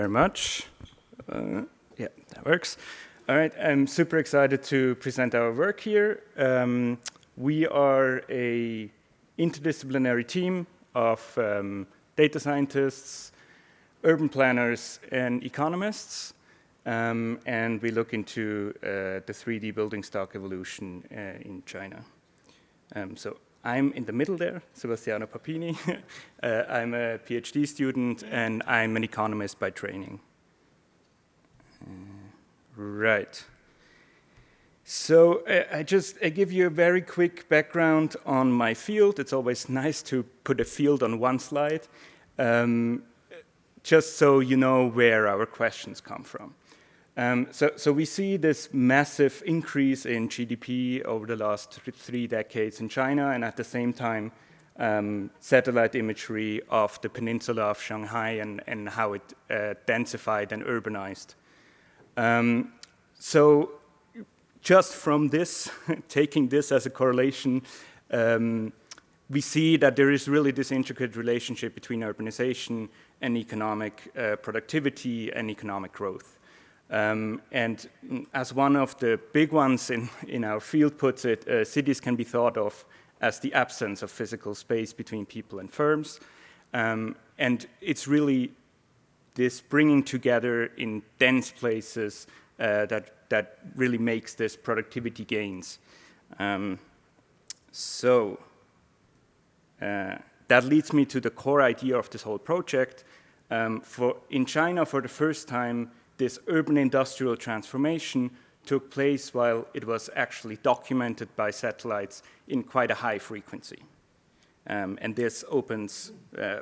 very much. Yeah, that works. All right, I'm super excited to present our work here. We are a interdisciplinary team of data scientists, urban planners, and economists. And we look into the 3D building stock evolution in China. So I'm in the middle there, Sebastiano Papini. I'm a PhD student, and I'm an economist by training. Right. So I give you a very quick background on my field. It's always nice to put a field on one slide, just so you know where our questions come from. So we see this massive increase in GDP over the last 3 decades in China, and at the same time, satellite imagery of the peninsula of Shanghai and how it densified and urbanized. So just from this, taking this as a correlation, we see that there is really this intricate relationship between urbanization and economic productivity and economic growth. And as one of the big ones in our field puts it, cities can be thought of as the absence of physical space between people and firms. And it's really this bringing together in dense places that really makes this productivity gains. That leads me to the core idea of this whole project. In China, for the first time, this urban industrial transformation took place while it was actually documented by satellites in quite a high frequency. And this opens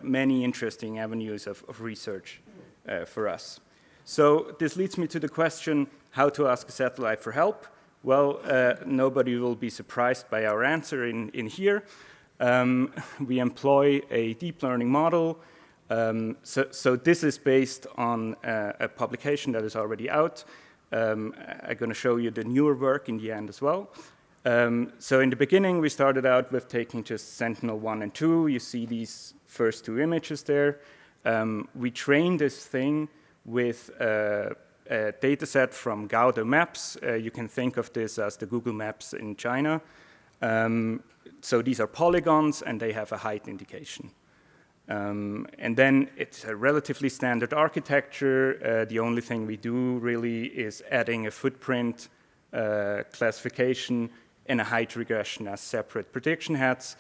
many interesting avenues of research for us. So this leads me to the question, how to ask a satellite for help? Well, nobody will be surprised by our answer in here. We employ a deep learning model. So this is based on a publication that is already out. I'm going to show you the newer work in the end as well. So in the beginning, we started out with taking just Sentinel-1 and 2. You see these first 2 images there. We trained this thing with a data set from Gaude Maps. You can think of this as the Google Maps in China. So these are polygons, and they have a height indication. And then it's a relatively standard architecture. The only thing we do really is adding a footprint classification and a height regression as separate prediction heads.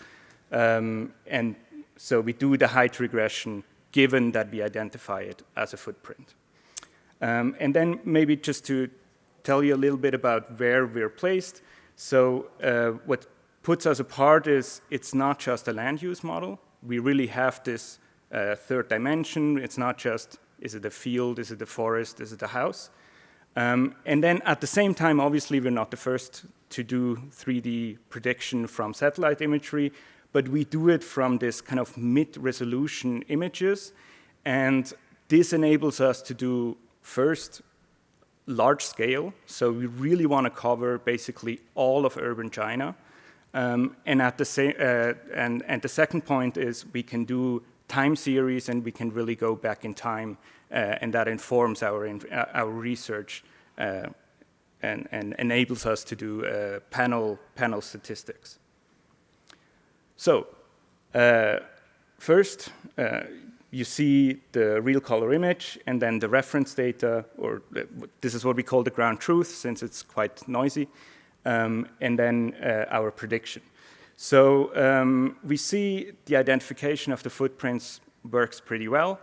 And so we do the height regression given that we identify it as a footprint. And then maybe just to tell you a little bit about where we're placed. So what puts us apart is it's not just a land use model. We really have this third dimension. It's not just, is it a field, is it a forest, is it a house? And then at the same time, obviously, we're not the first to do 3D prediction from satellite imagery, but we do it from this kind of mid-resolution images. And this enables us to do, first, large scale. So we really want to cover basically all of urban China. And the second point is we can do time series, and we can really go back in time, and that informs our research and enables us to do panel statistics. So first, you see the real color image, and then the reference data, or this is what we call the ground truth, since it's quite noisy. And then our prediction. So we see the identification of the footprints works pretty well.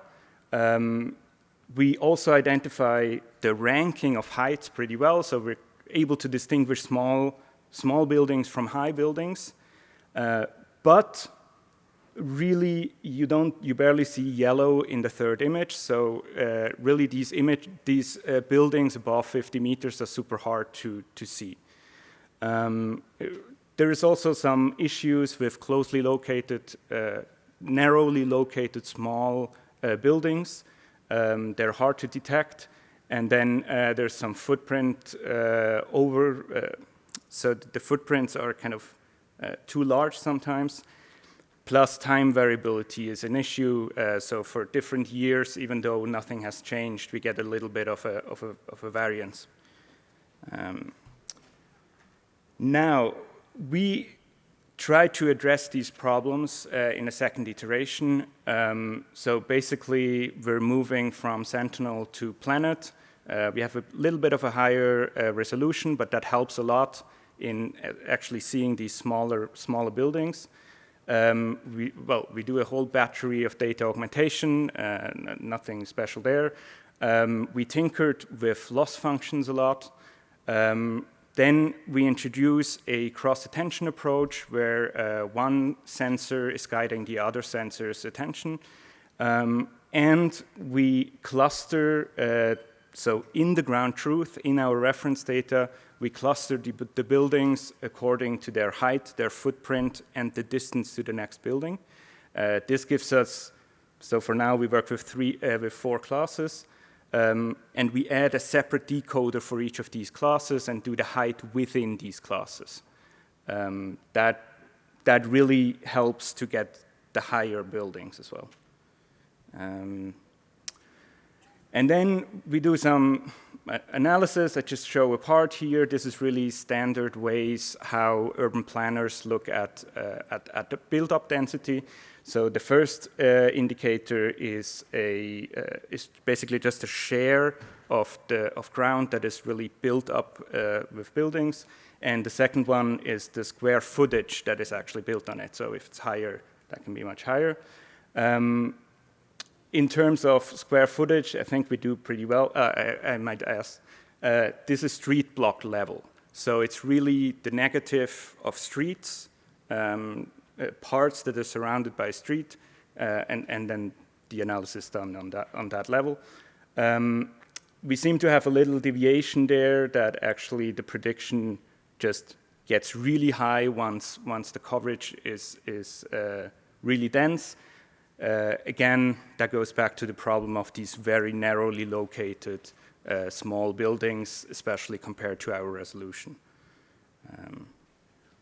We also identify the ranking of heights pretty well, so we're able to distinguish small buildings from high buildings. But really, you barely see yellow in the third image. So really, these buildings above 50 meters are super hard to see. There is also some issues with closely located, narrowly located small buildings. They're hard to detect. And then there's some footprint so the footprints are kind of too large sometimes. Plus time variability is an issue. So for different years, even though nothing has changed, we get a little bit of a variance. Now, we try to address these problems in a second iteration. So basically, we're moving from Sentinel to Planet. We have a little bit of a higher resolution, but that helps a lot in actually seeing these smaller buildings. We do a whole battery of data augmentation, nothing special there. We tinkered with loss functions a lot. Then we introduce a cross-attention approach where one sensor is guiding the other sensor's attention. And we cluster, so in the ground truth, in our reference data, we cluster the buildings according to their height, their footprint, and the distance to the next building. This gives us, so for now we work with 4 classes, and we add a separate decoder for each of these classes and do the height within these classes. That really helps to get the higher buildings as well. And then we do some analysis. I just show a part here. This is really standard ways how urban planners look at the build-up density. So the first indicator is basically just a share of ground that is really built up with buildings. And the second one is the square footage that is actually built on it. So if it's higher, that can be much higher. In terms of square footage, I think we do pretty well. I might ask, this is street block level. So it's really the negative of streets, parts that are surrounded by street, and then the analysis done on that level. We seem to have a little deviation there that actually the prediction just gets really high once the coverage is really dense. Again, that goes back to the problem of these very narrowly located small buildings, especially compared to our resolution.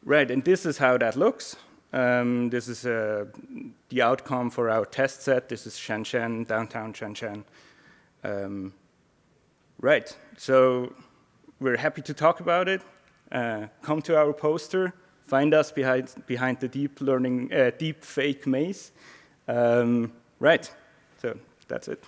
Right, and this is how that looks. This is the outcome for our test set. This is Shenzhen, downtown Shenzhen. Right, so we're happy to talk about it. Come to our poster. Find us behind the deep fake maze. Right, so that's it.